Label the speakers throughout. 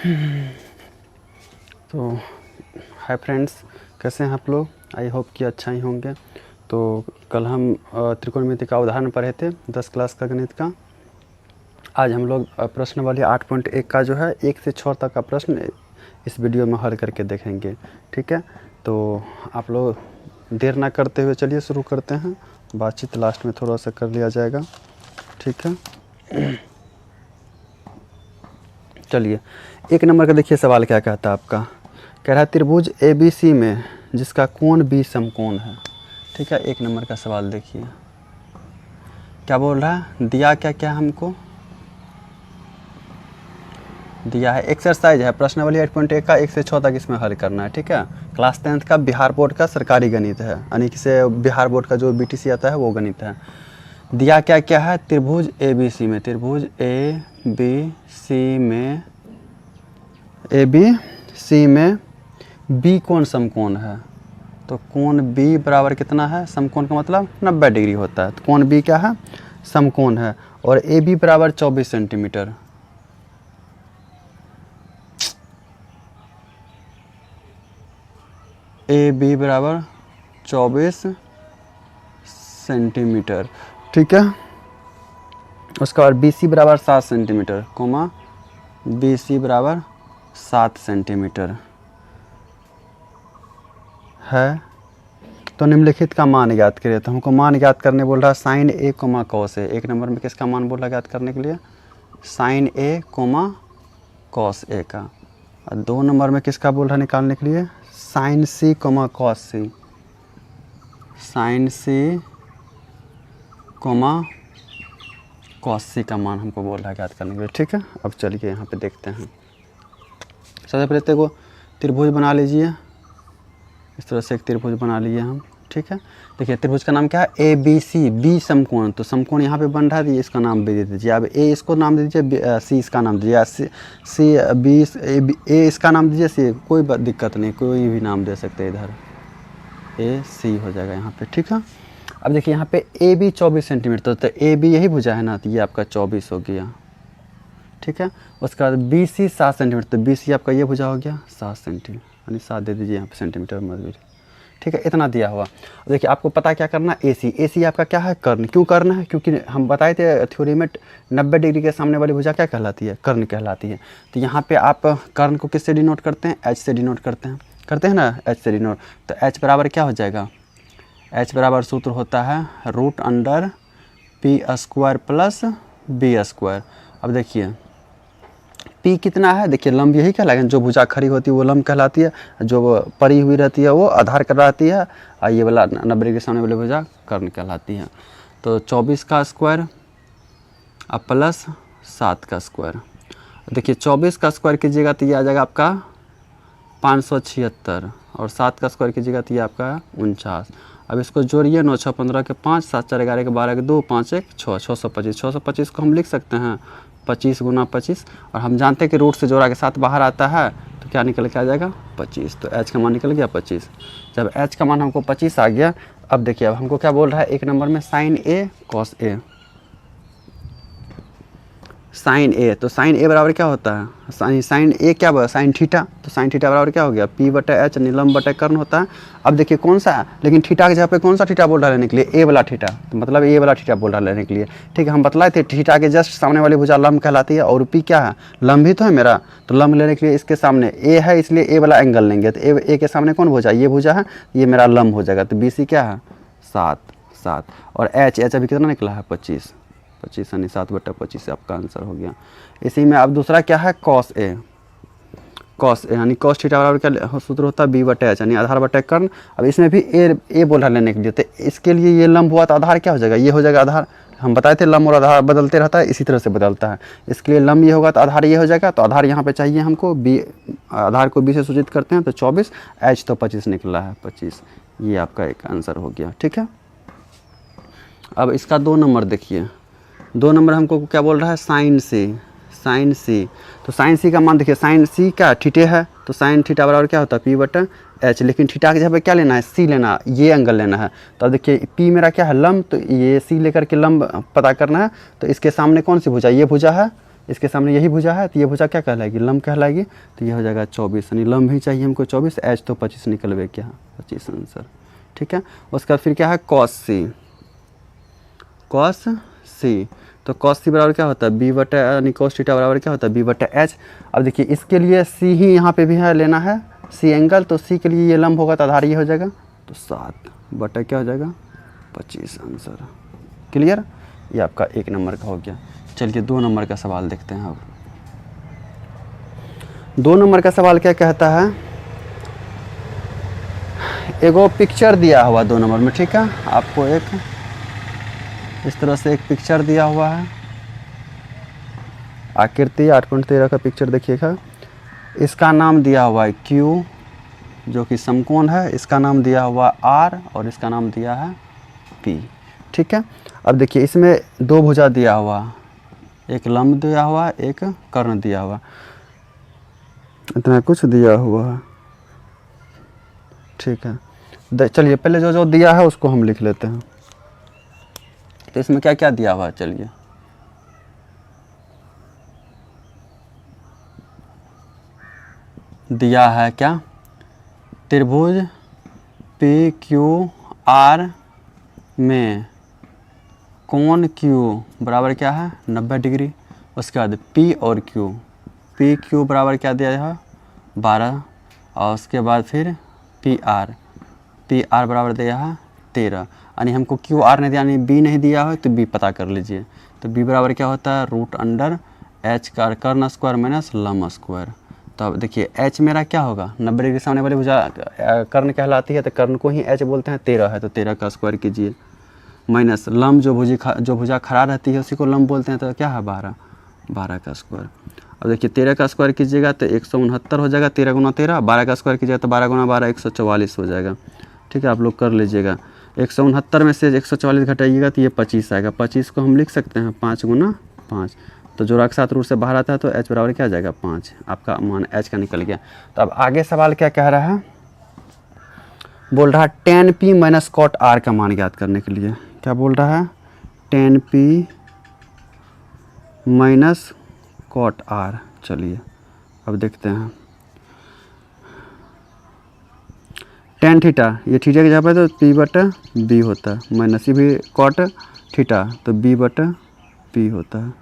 Speaker 1: तो hi friends, कैसे हैं आप लोग? आई होप कि अच्छा ही होंगे। तो कल हम त्रिकोणमिति का उदाहरण पढ़े थे 10 क्लास का गणित का। आज हम लोग प्रश्नावली 8.1 का जो है 1 से 6 तक का प्रश्न इस वीडियो में हल करके देखेंगे। ठीक है, तो आप लोग देर ना करते हुए चलिए शुरू करते हैं। बातचीत लास्ट में थोड़ा सा कर लिया जाएगा। ठीक है, चलिए 1 नंबर का देखिए सवाल क्या कहता है आपका। कह रहा है त्रिभुज ABC में जिसका कोण B समकोण है। ठीक है, 1 नंबर का सवाल देखिए क्या बोल रहा है। दिया क्या क्या हमको दिया है, एक्सरसाइज है प्रश्नावली 8.1 का 1 से 6 तक इसमें हल करना है। ठीक है, क्लास 10th का बिहार बोर्ड का सरकारी गणित है, यानी कि से बिहार बोर्ड का जो BTC आता है वो गणित है। दिया क्या क्या है, त्रिभुज ABC में, त्रिभुज ABC में B कोण समकोण है। तो कोण B बराबर कितना है, समकोण का मतलब 90 डिग्री होता है। तो कोण B क्या है, समकोण है। और AB बराबर 24 सेंटीमीटर। AB बराबर 24 सेंटीमीटर। ठीक है, उसके बाद BC बराबर 7 सेंटीमीटर, कोमा BC बराबर 7 सेंटीमीटर है। तो निम्नलिखित का मान ज्ञात करिए। तो हमको मान ज्ञात करने बोल रहा है sine A comma cos A। 1 number में किसका मान बोल रहा है ज्ञात करने के लिए, sine A comma cos A का। और 2 नंबर में किसका बोल रहा है निकालने के लिए, sine C comma cos C, sine C comma cos C का मान हमको बोल रहा है ज्ञात करने के लिए। ठीक है, अब चलिए यहाँ पे देखते हैं। सबसे पहले तो त्रिभुज बना लीजिए। इस तरह से एक त्रिभुज बना लिए हम। ठीक है, देखिए त्रिभुज का नाम क्या है, ABC, B समकोण। तो समकोण यहाँ पे बन रहा है, इसका नाम भी दे दीजिए। अब A इसको नाम दे दीजिए, C इसका नाम दीजिए, B A इसका नाम दीजिए, C कोई दिक्कत नहीं, कोई भी नाम दे सकते हैं इधर, AC हो जाएगा यहाँ पे। ठीक है, अब देखिए यहाँ पे AB 24 सेंटीमीटर, तो AB यही भुजा है ना, तो ये आपका 24 हो गया। ठीक है, उसके बाद BC 7 सेंटीमीटर, तो BC आपका ये भुजा हो गया 7 सेंटीमीटर, यानी 7 दे दीजिए यहाँ पे सेंटीमीटर मजबूरी। ठीक है, इतना दिया हुआ। देखिए आपको पता क्या करना, AC आपका क्या है, कर्ण। क्यों कर्ण है, क्योंकि हम बताए थे थ्योरी में 90 डिग्री के सामने वाली भुजा क्या कहलाती है, कर्ण कहलाती है। तो यहाँ पे आप कर्ण को किससे डिनोट करते हैं, H से डिनोट करते हैं ना, H से डिनोट। तो H बराबर क्या हो जाएगा, H बराबर सूत्र होता है √P² प्लस B²। अब देखिए P कितना है, देखिए लंब यही कहलाएगा, जो भुजा खड़ी होती है वो लंब कहलाती है, जो परी हुई रहती है वो आधार कहलाती है, और ये वाला 90 डिग्री के सामने वाली भुजा कर्ण कहलाती है। तो 24 का स्क्वायर अब प्लस 7 का स्क्वायर। देखिए 24 का स्क्वायर कीजिएगा तो ये आ जाएगा आपका 576, और 7 का स्क्वायर कीजिएगा तो ये आपका 49। अब इसको जोड़िए, 9 6 15 के 5, 7 4 11 के 12 के 2, 5 1 6, 625। 625 को हम लिख सकते हैं 25 गुना 25, और हम जानते हैं कि रूट से जोड़ा के 7 बाहर आता है, तो क्या निकल के आ जाएगा 25। तो H का मान निकल गया 25। जब H का मान हमको 25 आ गया, अब देखिए अब हमको क्या बोल रहा है 1 नंबर में, sine A cos A, sine A। तो साइन A बराबर क्या होता है, साइन A क्या बराबर, साइन थीटा। तो साइन थीटा बराबर क्या हो गया, P/H, लंब बटे कर्ण होता है। अब देखिए कौन सा है, लेकिन थीटा के जगह पे कौन सा थीटा बोल रहा है लेने के लिए, A वाला थीटा। तो मतलब A वाला थीटा बोल रहा है लेने के लिए। ठीक है, हम बतलाए थे थीटा के जस्ट सामने वाली भुजा लंब कहलाती है, और P क्या है, लंब ही तो है मेरा। तो लंब लेने के लिए इसके सामने A है, इसलिए A वाला एंगल लेंगे। तो A के सामने कौन भुजा, ये भुजा है, ये मेरा लंब हो जाएगा। तो BC क्या है 7, और H अभी कितना निकला है 25, यानी 7/25 आपका आंसर हो गया। इसी में अब दूसरा क्या है, कॉस A, यानी कॉस थीटा बराबर क्या सूत्र होता है, B/H, यानी आधार बटे कर्ण। अब इसमें भी A बोल रहा लेने के लिए, तो इसके लिए ये लंब हुआ तो आधार क्या हो जाएगा, ये हो जाएगा आधार। हम बताए थे लंब और आधार बदलते रहता है, इसी तरह से बदलता है। इसके लिए लंब ये होगा तो आधार ये हो जाएगा। तो आधार यहाँ पे चाहिए हमको, B आधार को B से सूचित करते हैं, तो 24, H तो 25 निकला है 25। ये आपका एक आंसर हो गया। ठीक है, अब इसका 2 नंबर देखिए। 2 नंबर हमको क्या बोल रहा है, साइन C। तो साइन C का मान देखिए, साइन C क्या थीटे है, तो साइन थीटा बराबर क्या होता है P/H। लेकिन थीटा के जगह पे क्या लेना है, C लेना, ये एंगल लेना है। तो अब देखिए P मेरा क्या है, लंब, तो ये C लेकर के लंब पता करना है। तो इसके सामने कौन सी भुजा, ये भुजा है, इसके सामने यही भुजा है तो ये भुजा क्या कहलाएगी, लंब कहलाएगी। तो ये हो जाएगा 24, यानी लंब ही चाहिए हमको 24, एच तो 25 निकलवे क्या, 25 आंसर। ठीक है, उसका फिर क्या है कॉस सी, कॉस सी। तो कॉस सी बराबर क्या होता है, बी बटा, यानी कॉस थीटा बराबर क्या होता है, बी बटा एच। अब देखिए इसके लिए सी ही यहाँ पे भी है, लेना है सी एंगल, तो सी के लिए ये लंब होगा तो आधार ये हो जाएगा, तो 7 बटा क्या हो जाएगा 25 आंसर। क्लियर, ये आपका 1 नंबर का हो गया। चलिए 2 नंबर का सवाल देखते हैं। अब 2 नंबर का सवाल क्या कहता है, एगो पिक्चर दिया हुआ 2 नंबर में। ठीक है, आपको एक इस तरह से एक पिक्चर दिया हुआ है, आकृति 8.13 का पिक्चर देखिएगा। इसका नाम दिया हुआ है Q जो कि समकोण है, इसका नाम दिया हुआ R और इसका नाम दिया है P। ठीक है, अब देखिए इसमें 2 भुजा दिया हुआ, एक लंब दिया हुआ, एक कर्ण दिया हुआ, इतना कुछ दिया हुआ है। ठीक है, चलिए पहले जो जो दिया है उसको हम लिख लेते हैं। तो इसमें क्या क्या दिया हुआ है, चलिए दिया है क्या, त्रिभुज PQR में कोण Q बराबर क्या है 90 डिग्री। उसके बाद P और Q, PQ बराबर क्या दिया है 12, और उसके बाद फिर PR बराबर दिया है 13। यानी हमको QR नहीं दिया, यानी B नहीं दिया है तो B पता कर लीजिए। तो B बराबर क्या होता है √H का कर्ण स्क्वायर माइनस लंब स्क्वायर। तो अब देखिए H मेरा क्या होगा, 90 डिग्री सामने वाली भुजा कर्ण कहलाती है, तो कर्ण को ही H बोलते हैं। 13 है तो 13 का स्क्वायर कीजिए, माइनस लंब जो भुजा खड़ा रहती है उसी को लंब बोलते हैं, तो क्या है 12 का स्क्वायर। अब देखिए 13 का स्क्वायर कीजिएगा तो 169 हो जाएगा, 13 गुना 13, 12 का स्क्वायर कीजिएगा तो 12 गुना 12 144 हो जाएगा। ठीक है, आप लोग कर लीजिएगा। 169 में से 144 घटाइएगा तो ये 25 आएगा। 25 को हम लिख सकते हैं 5 गुना 5, तो जोड़ा के साथ रूट से बाहर आता है तो H बराबर क्या आ जाएगा 5। आपका मान H का निकल गया। तो अब आगे सवाल क्या कह रहा है, बोल रहा है tan P minus cot R का मान ज्ञात करने के लिए। क्या बोल रहा है, tan P minus cot R। चलिए अब देखते हैं, tan थीटा, ये थीटा के जगह पर तो P बटा B होता है, माइनस ये भी cot थीटा तो B बटा P होता है।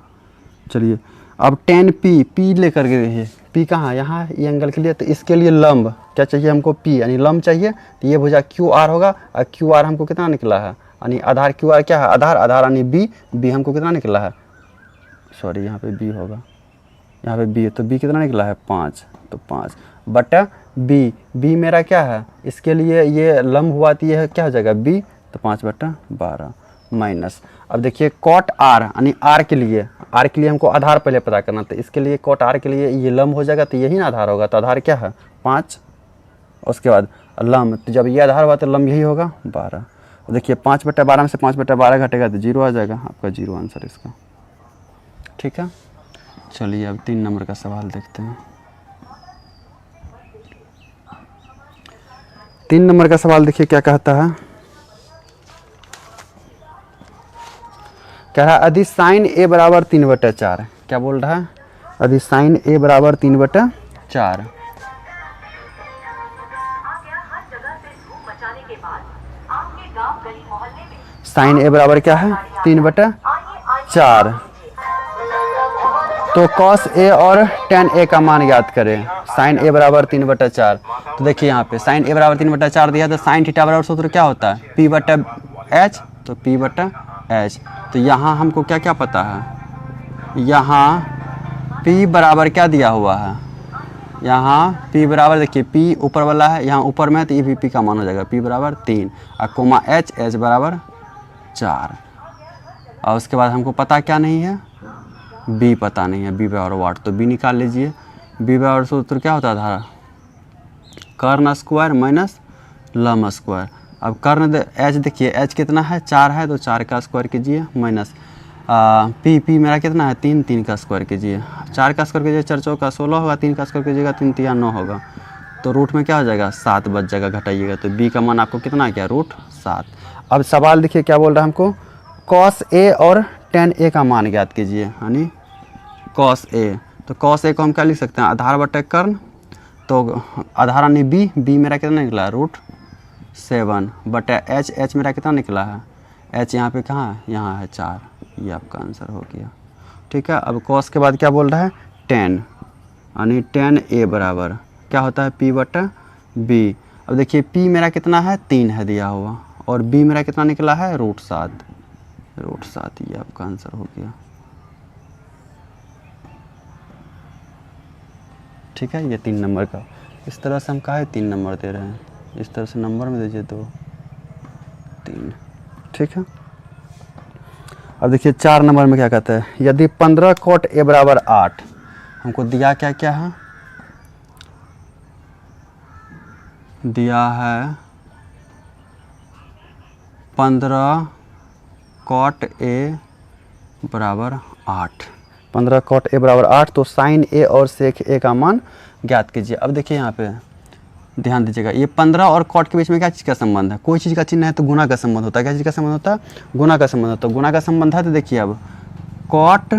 Speaker 1: चलिए अब tan P लेकर के देखिए, P कहाँ, यहाँ ये एंगल के लिए, तो इसके लिए लंब क्या चाहिए हमको P, यानी लंब चाहिए। तो ये भुजा QR होगा, और QR हमको कितना निकला है, यानी आधार QR क्या है, आधार यानी B हमको कितना निकला है, सॉरी यहाँ पे B होगा, यहाँ पे B है, तो B कितना निकला है 5, तो 5 बटा B मेरा क्या है, इसके लिए ये लंब हुआ तो ये क्या हो जाएगा B, तो 5 बटा 12 माइनस। अब देखिए cot R यानी R के लिए हमको आधार पहले पता करना, तो इसके लिए cot R के लिए ये लंब हो जाएगा, तो यही ना आधार होगा, तो आधार क्या है 5, उसके बाद लंब, तो जब ये आधार हुआ तो लंब यही होगा 12। देखिए 5 बटा 12 में से 5 बटा 12 घटेगा तो 0 आ जाएगा, आपका 0 आंसर इसका। ठीक है, चलिए अब 3 नंबर का सवाल देखते हैं। 3 नंबर का सवाल देखिए क्या कहता है, कह रहा है यदि साइन A बराबर 3/4। क्या बोल रहा है, यदि साइन A बराबर 3/4, साइन A बराबर क्या है 3/4, तो cos A और tan A का मान ज्ञात करें। साइन A बराबर 3/4, तो देखिए यहाँ पे साइन A बराबर 3/4 दिया, तो साइन थीटा बराबर सूत्र क्या होता है P/H, तो P/H। तो यहाँ हमको क्या क्या पता है, यहाँ P बराबर क्या दिया हुआ है, यहाँ P बराबर देखिए P ऊपर वाला है, यहाँ ऊपर में है तो ये भी P का मान हो जाएगा P बराबर 3 और कोमा H बराबर 4। और उसके बाद हमको पता क्या नहीं है, B पता नहीं है, B बराबर वाट, तो B निकाल लीजिए। B बराबर सूत्र क्या होता था, कर्ण स्क्वायर माइनस लंब स्क्वायर। अब कर्ण H देखिए H कितना है 4 है, तो 4 का स्क्वायर कीजिए माइनस P मेरा कितना है 3 का स्क्वायर कीजिए, 4 का स्क्वायर कीजिए 4 चौका 16 होगा, 3 का स्क्वायर कीजिएगा 3 तिया 9 होगा, तो रूट में क्या हो जाएगा 7 बच जाएगा, घटाइएगा तो B का मान आपको कितना है क्या √7। अब सवाल देखिए क्या बोल रहा है हमको, cos A और tan A का मान ज्ञात कीजिए, यानी कॉस ए। तो कॉस ए को हम क्या लिख सकते हैं, आधार बटे कर्ण, तो आधार यानी बी मेरा कितना निकला है √7 बटे एच मेरा कितना निकला है, एच यहाँ पे कहाँ है, यहाँ है 4। ये आपका आंसर हो गया। ठीक है, अब कॉस के बाद क्या बोल रहा है 10, यानी 10a बराबर क्या होता है P/B। अब देखिए P मेरा कितना है 3 है दिया हुआ, और B मेरा कितना निकला है √7। ये आपका आंसर हो गया। ठीक है, ये 3 नंबर का। इस तरह से हम काहे 3 नंबर दे रहे हैं, इस तरह से नंबर में दीजिए 2 3। ठीक है, अब देखिए 4 नंबर में क्या कहता है, यदि 15 cot a बराबर 8, हमको दिया क्या क्या है, दिया है 15 cot a बराबर 8। 15 cot a बराबर 8, तो साइन a और सेक a का मान ज्ञात कीजिए। अब देखिए यहाँ पे ध्यान दीजिएगा, ये 15 और कॉट के बीच में क्या चीज़ का संबंध है, कोई चीज़ का चिन्ह है तो गुना का संबंध होता है। क्या चीज़ का संबंध होता है, गुना का संबंध होता है। गुना का संबंध है तो देखिए अब कॉट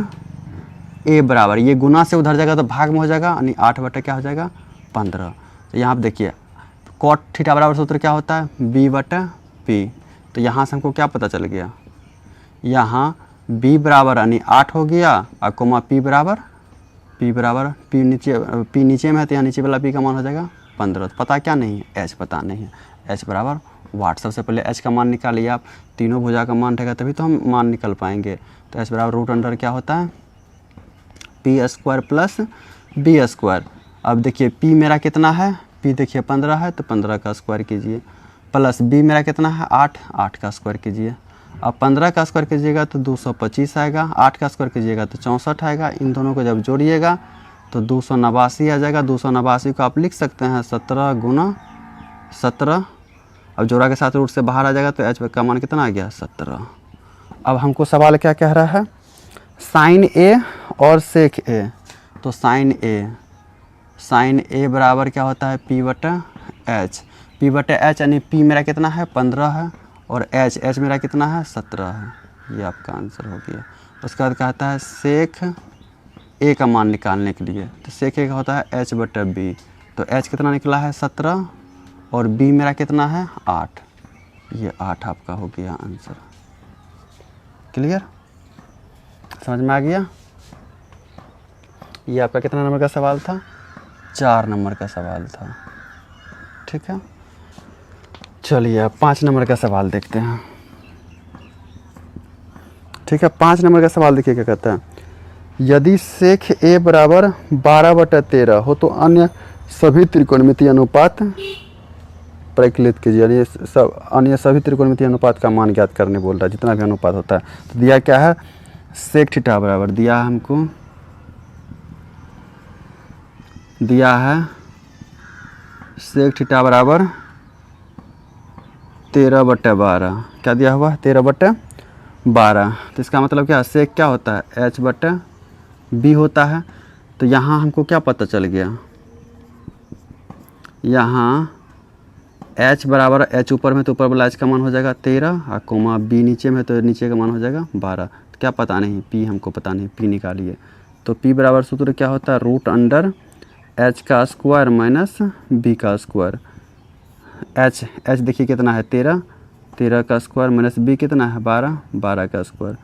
Speaker 1: ए बराबर, ये गुना से उधर जाएगा तो भाग में हो जाएगा, यानी 8 बटे क्या हो जाएगा 15। तो यहाँ पर देखिए कॉट थीटा बराबर सूत्र क्या होता है B/P। तो यहाँ से हमको क्या पता चल गया, यहाँ B बराबर यानी 8 हो गया, और कोमा P बराबर P नीचे में है, तो यहाँ नीचे वाला P का मान हो जाएगा 15। तो पता क्या नहीं है, H पता नहीं है। H बराबर वाट, सबसे पहले H का मान निकालिए आप, तीनों भुजा का मान रहेगा तभी तो हम मान निकल पाएंगे। तो H बराबर √अंडर क्या होता है P² प्लस B²। अब देखिए P मेरा कितना है, P देखिए 15 है, तो 15 का स्क्वायर कीजिए, प्लस B मेरा कितना है 8 का स्क्वायर कीजिए। अब 15 का स्क्वायर कीजिएगा तो 225 आएगा, 8 का स्क्वायर कीजिएगा तो 64 आएगा। इन दोनों को जब जोड़िएगा तो 289 आ जाएगा। 289 को आप लिख सकते हैं 17 गुना 17। अब जोड़ा के साथ रूट से बाहर आ जाएगा तो एच का मान कितना आ गया 17। अब हमको सवाल क्या कह रहा है, साइन ए और सेक ए। तो साइन ए बराबर क्या होता है P/H। P/H यानी P मेरा कितना है 15 है, और H मेरा कितना है 17 है। ये आपका आंसर हो गया। उसके बाद कहता है सेक ए का मान निकालने के लिए, तो सेक ए का होता है H/B। तो H कितना निकला है 17, और B मेरा कितना है 8। ये 8 आपका हो गया आंसर। क्लियर, समझ में आ गया। ये आपका कितना नंबर का सवाल था, 4 नंबर का सवाल था। ठीक है, चलिए अब 5 नंबर का सवाल देखते हैं। ठीक है, 5 नंबर का सवाल देखिए क्या कहता है, यदि सेक ए बराबर 12/13 हो तो अन्य सभी त्रिकोणमितीय अनुपात परिकलित कीजिए। यानी सब अन्य सभी त्रिकोणमितीय अनुपात का मान ज्ञात करने बोल रहा है, जितना भी अनुपात होता है। तो दिया क्या है, सेक थीटा बराबर दिया है हमको, दिया है सेक थीटा बराबर 13/12। क्या दिया हुआ 13/12। तो इसका मतलब क्या है, सेक क्या होता है H/B होता है। तो यहाँ हमको क्या पता चल गया, यहाँ H बराबर H ऊपर में तो ऊपर वाला H का मान हो जाएगा 13, और कोमा B नीचे में तो नीचे का मान हो जाएगा 12। तो क्या पता नहीं, P हमको पता नहीं, P निकालिए। तो P बराबर सूत्र क्या होता है √H का स्क्वायर माइनस B का स्क्वायर। H देखिए कितना है 13 का स्क्वायर माइनस B कितना है 12 का स्क्वायर।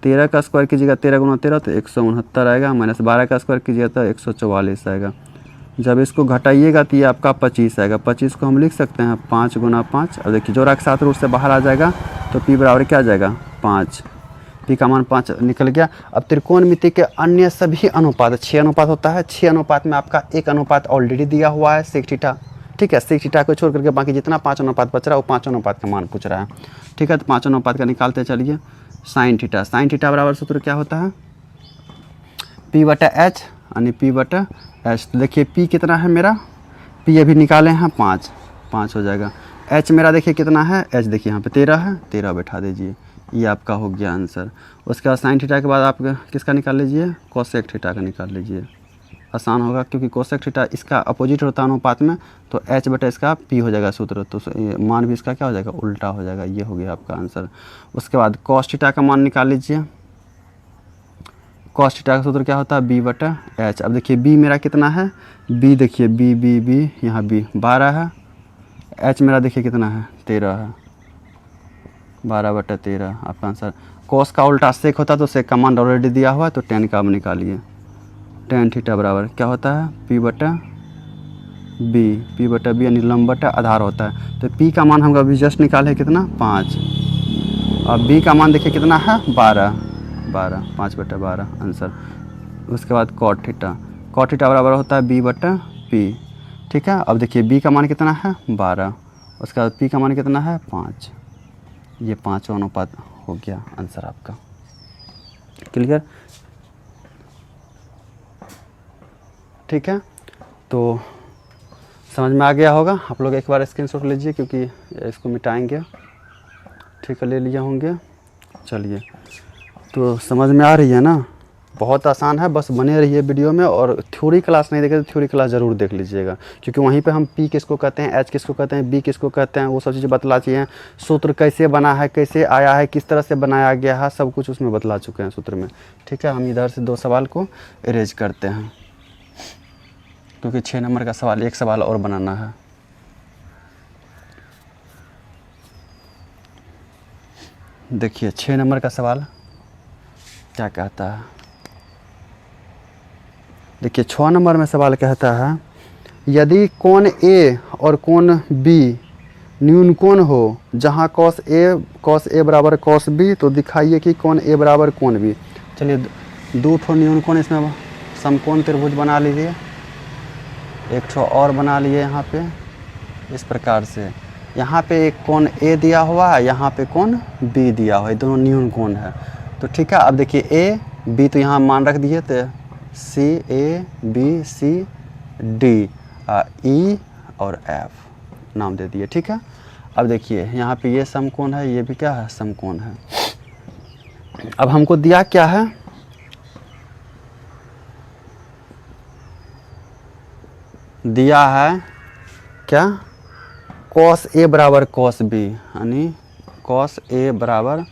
Speaker 1: 13 का स्क्वायर कीजिएगा 13 गुना 13 तो 169 आएगा, माइनस 12 का स्क्वायर कीजिएगा तो 144 आएगा। जब इसको घटाइएगा तो ये आपका 25 आएगा। 25 को हम लिख सकते हैं 5 गुना 5। और देखिए जोड़ा के साथ रूट से बाहर आ जाएगा तो P बराबर क्या आ जाएगा 5। P का मान 5 निकल गया। अब त्रिकोणमिति के अन्य सभी अनुपात, 6 अनुपात होता है, 6 अनुपात में आपका एक अनुपात ऑलरेडी दिया हुआ है सेक थीटा। ठीक है, सेक थीटा को छोड़ करके बाकी जितना 5 अनुपात बच रहा है वो 5 अनुपात का मान पूछ रहा है। ठीक है, तो 5 अनुपात का निकालते चलिए। साइन थीटा बराबर सूत्र क्या होता है P/H यानी P/H। तो देखिए P कितना है मेरा, P अभी निकाले हैं 5 हो जाएगा। H मेरा देखिए कितना है, H देखिए यहाँ पे 13 है, 13 बैठा दीजिए। ये आपका हो गया आंसर। उसके बाद साइन थीटा के बाद आप किसका निकाल लीजिए, कोसेक थीटा का निकाल लीजिए। आसान होगा क्योंकि कोसेक थीटा इसका अपोजिट होता है अनुपात में, तो H बटा इसका P हो जाएगा सूत्र, तो मान भी इसका क्या हो जाएगा उल्टा हो जाएगा। ये हो गया आपका आंसर। उसके बाद कॉस थीटा का मान निकाल लीजिए। कॉस थीटा का सूत्र क्या होता है, बी बटा एच। अब देखिए बी मेरा कितना है, बी देखिए बी बी बी यहाँ बी 12 है, एच मेरा देखिए कितना है 13 है, 12 बटा 13 आपका आंसर। कॉस का उल्टा सेक होता है तो सेक का मान ऑलरेडी दिया हुआ है तो टेन का अब निकालिए। टेन थीटा बराबर क्या होता है, पी बटा बी, पी बटा बी यानी लंब बटा आधार होता है। तो पी का मान हम अभी जस्ट निकाले कितना 5, अब बी का मान देखिए कितना है 12, 5 बटा 12 आंसर। उसके बाद कॉट थीटा, कॉट थीटा बराबर होता है बी बटा पी, ठीक है। अब देखिए बी का मान कितना है 12, उसके बाद पी का मान कितना है 5, ये 5 अनुपात हो गया आंसर आपका। क्लियर, ठीक है। तो समझ में आ गया होगा, आप लोग एक बार स्क्रीनशॉट लीजिए क्योंकि इसको मिटाएंगे, ठीक है, ले लिए होंगे। चलिए, तो समझ में आ रही है ना, बहुत आसान है, बस बने रहिए वीडियो में। और थ्योरी क्लास नहीं देखे तो थ्योरी क्लास ज़रूर देख लीजिएगा, क्योंकि वहीं पे हम पी किसको कहते हैं, एच किसको कहते हैं, बी किसको कहते हैं, वो सब चीज़ें बतला चुके हैं। सूत्र कैसे बना है, कैसे आया है, किस तरह से बनाया गया है, सब कुछ उसमें बतला चुके हैं सूत्र में, ठीक है। हम इधर से 2 सवाल को इरेज करते हैं क्योंकि 6 नंबर का सवाल, एक सवाल और बनाना है। देखिए 6 नंबर का सवाल क्या कहता है, देखिए 6 नंबर में सवाल कहता है, यदि कोण ए और कोण बी न्यून कोण हो जहां cos a बराबर cos b, तो दिखाइए कि कोण a बराबर कोण b। चलिए 2 ठो न्यून कोण इसमें समकोण त्रिभुज बना लीजिए, एक ठो और बना लिए यहाँ पे इस प्रकार से। यहाँ पे एक कोण A दिया हुआ है, यहाँ पे कोण B दिया हुआ है, दोनों न्यून कोण है। तो ठीक है, अब देखिए A B तो यहाँ मान रख दिए, तो C A B C D E और F नाम दे दिए, ठीक है। अब देखिए यहाँ पे ये समकोण है, ये भी क्या है, समकोण है। अब हमको दिया क्या है, दिया है क्या, cos A बराबर cos B, यानी cos A बराबर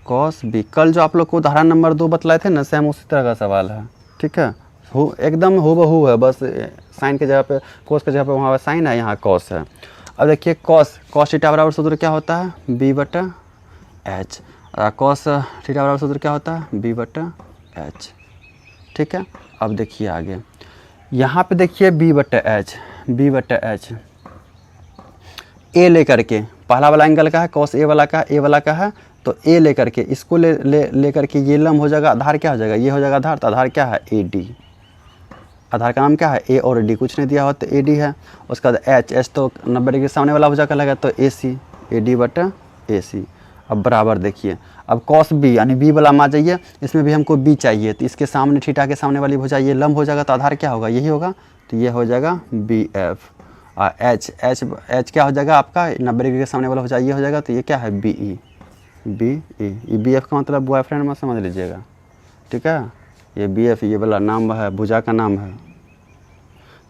Speaker 1: cos B। कल जो आप लोग को उदाहरण नंबर 2 बतलाए थे ना, सेम उसी तरह का सवाल है, ठीक है, एकदम हूबहू है, बस साइन के जगह पे cos के जगह पे वहाँ साइन है, यहाँ cos है। अब देखिए cos थीटा बराबर सूत्र क्या होता है, B बटा H। cos थीटा बराबर सूत्र क्या होता है, B बटा H, ठीक है। अब देखिए आगे, यहाँ पे देखिए B बटा H, A लेकर के, पहला वाला एंगल का है, cos A वाला का, A वाला का है, तो A लेकर के इसको लेकर के ये लंब हो जाएगा, आधार क्या हो जाएगा, ये हो जाएगा आधार, तो आधार क्या है AD, आधार का नाम क्या है A और D, कुछ नहीं दिया हो तो AD है। उसके बाद H तो 90 डिग्री सामने वाला भुजा का लगा तो AC, AD बटा AC। अब बराबर देखिए, अब cos B यानी B वाला मान जाइए, इसमें भी हमको B चाहिए, तो इसके सामने थीटा के सामने वाली भुजा ये लंब हो जाएगा, तो आधार क्या होगा, यही होगा, तो ये हो जाएगा BF। और H क्या हो जाएगा आपका, 90 डिग्री के सामने वाला भुजा ये हो जाएगा, तो ये क्या है BE, BF का मतलब बॉयफ्रेंड में समझ लीजिएगा, ठीक है। ये BF ये वाला नाम है, भुजा का नाम है।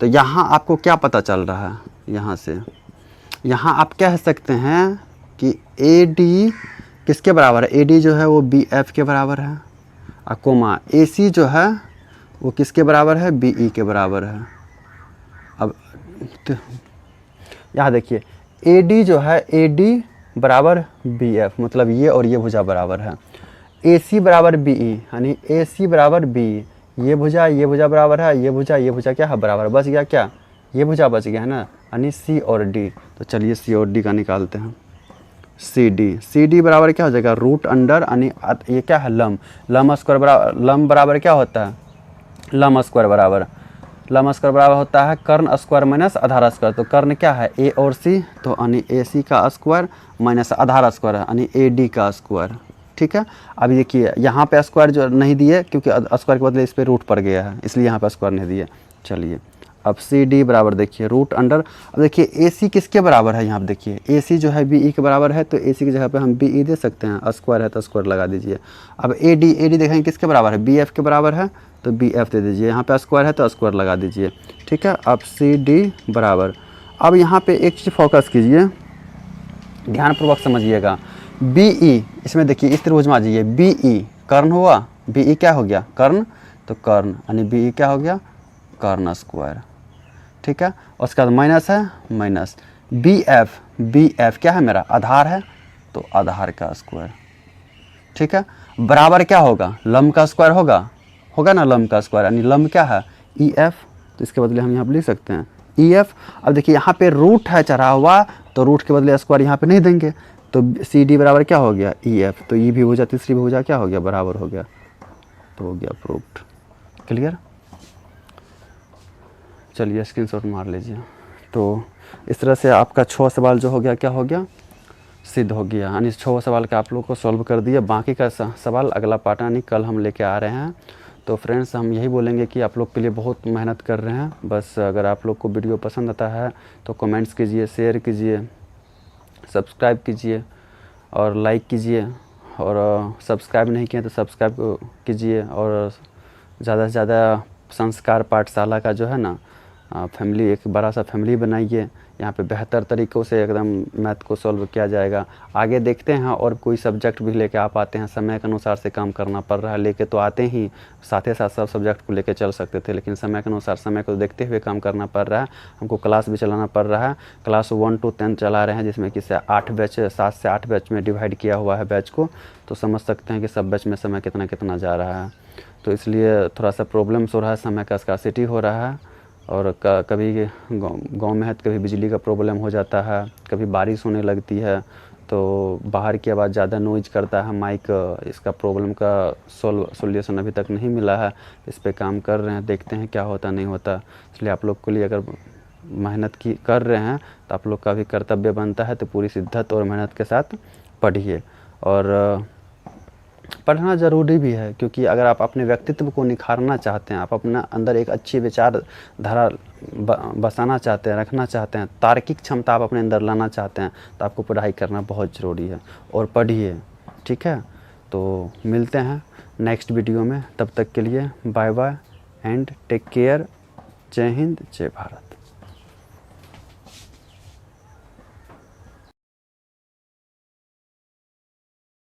Speaker 1: तो यहाँ आपको क्या पता चल रहा है, यहाँ से यहाँ आप कह सकते हैं कि AD किसके बराबर है, AD जो है वो BF के बराबर है, और कोमा AC जो है वो किसके बराबर है, BE के बराबर है। अब तो यहाँ देखिए AD जो है, AD बराबर BF, मतलब ये और ये भुजा बराबर है। AC बराबर BE यानी AC बराबर BE, ये भुजा बराबर है, ये भुजा क्या है बराबर, बच गया क्या, ये भुजा बच गया है ना, यानी C और D। तो चलिए C और D का निकालते हैं। CD बराबर क्या हो जाएगा, रूट अंडर, यानी ये क्या है लंब बराबर क्या होता है, लंब स्क्वायर बराबर होता है कर्ण स्क्वायर माइनस आधार स्क्वायर। तो कर्ण क्या है A और C, तो यानी AC का स्क्वायर माइनस आधार स्क्वायर यानी AD का स्क्वायर, ठीक है। अब देखिए यहाँ पे स्क्वायर जो नहीं दिए, क्योंकि स्क्वायर के बदले इस पर रूट पड़ गया है, इसलिए यहाँ पे स्क्वायर नहीं दिए। चलिए अब CD बराबर देखिए रूट अंडर, अब देखिए AC किसके बराबर है, यहाँ पे देखिए AC जो है BE के बराबर है, तो AC की जगह पे हम BE दे सकते हैं, स्क्वायर है तो स्क्वायर लगा दीजिए। अब AD देखेंगे किसके बराबर है, BF के बराबर है, तो BF दे दीजिए, यहाँ पे स्क्वायर है तो स्क्वायर लगा दीजिए, ठीक है। अब CD बराबर, अब यहाँ पे एक चीज़ फोकस कीजिए, ध्यानपूर्वक समझिएगा, BE इसमें देखिए इस त्रिभुज में आ जाइए, BE कर्ण हुआ, बी ई क्या हो गया, कर्ण, तो कर्ण यानी बी ई क्या हो गया, कर्ण स्क्वायर। ठीक है, उसके बाद माइनस है, माइनस बी एफ क्या है मेरा, आधार है, तो आधार का स्क्वायर। ठीक है, बराबर क्या होगा, लंब का स्क्वायर होगा ना, लंब का स्क्वायर यानी लंब क्या है, ई एफ, तो इसके बदले हम यहाँ पर लिख सकते हैं ई एफ। अब देखिए यहाँ पे रूट है चढ़ा हुआ, तो रूट के बदले स्क्वायर यहाँ पे नहीं देंगे, तो सी डी बराबर क्या हो गया, ई एफ, तो ई भी भुजा तीसरी भुजा क्या हो गया, बराबर हो गया, तो हो गया प्रूव्ड। क्लियर, चलिए स्क्रीनशॉट मार लीजिए। तो इस तरह से आपका 6 सवाल जो हो गया क्या हो गया, सिद्ध हो गया, यानी 6 सवाल का आप लोग को सॉल्व कर दिया। बाकी का सवाल अगला पार्ट यानी कल हम लेके आ रहे हैं। तो फ्रेंड्स हम यही बोलेंगे कि आप लोग के लिए बहुत मेहनत कर रहे हैं। बस अगर आप लोग को वीडियो पसंद आता है तो कमेंट्स कीजिए, शेयर कीजिए, सब्सक्राइब कीजिए और लाइक कीजिए, और सब्सक्राइब नहीं किए तो सब्सक्राइब कीजिए, और ज़्यादा से ज़्यादा संस्कार पाठशाला का जो है ना फैमिली, एक बड़ा सा फैमिली बनाइए। यहाँ पे बेहतर तरीक़ों से एकदम मैथ को सॉल्व किया जाएगा। आगे देखते हैं और कोई सब्जेक्ट भी लेके आप आते हैं, समय के अनुसार से काम करना पड़ रहा है, लेके तो आते ही साथ ही साथ सब सब्जेक्ट को लेके चल सकते थे, लेकिन समय के अनुसार समय को देखते हुए काम करना पड़ रहा है। हमको क्लास भी चलाना पड़ रहा है, क्लास 1 to 10 चला रहे हैं, जिसमें कि 8 बैच, 7 से 8 बैच में डिवाइड किया हुआ है बैच को। तो समझ सकते हैं कि सब बैच में समय कितना कितना जा रहा है। तो इसलिए थोड़ा सा प्रॉब्लम्स हो रहा है, समय का स्कार्सिटी हो रहा है, और कभी गांव में है तो कभी बिजली का प्रॉब्लम हो जाता है, कभी बारिश होने लगती है, तो बाहर की आवाज़ ज़्यादा नॉइज करता है माइक। इसका प्रॉब्लम का सॉल्यूशन अभी तक नहीं मिला है, इस पे काम कर रहे हैं, देखते हैं क्या होता नहीं होता। इसलिए आप लोग के लिए अगर मेहनत की कर रहे हैं तो आप लोग का भी कर्तव्य बनता है, तो पूरी शिद्दत और मेहनत के साथ पढ़िए। और पढ़ना ज़रूरी भी है, क्योंकि अगर आप अपने व्यक्तित्व को निखारना चाहते हैं, आप अपना अंदर एक अच्छी विचारधारा बसाना चाहते हैं, रखना चाहते हैं, तार्किक क्षमता आप अपने अंदर लाना चाहते हैं, तो आपको पढ़ाई करना बहुत ज़रूरी है, और पढ़िए। ठीक है, तो मिलते हैं नेक्स्ट वीडियो में, तब तक के लिए bye bye and take care. जय हिंद, जय भारत।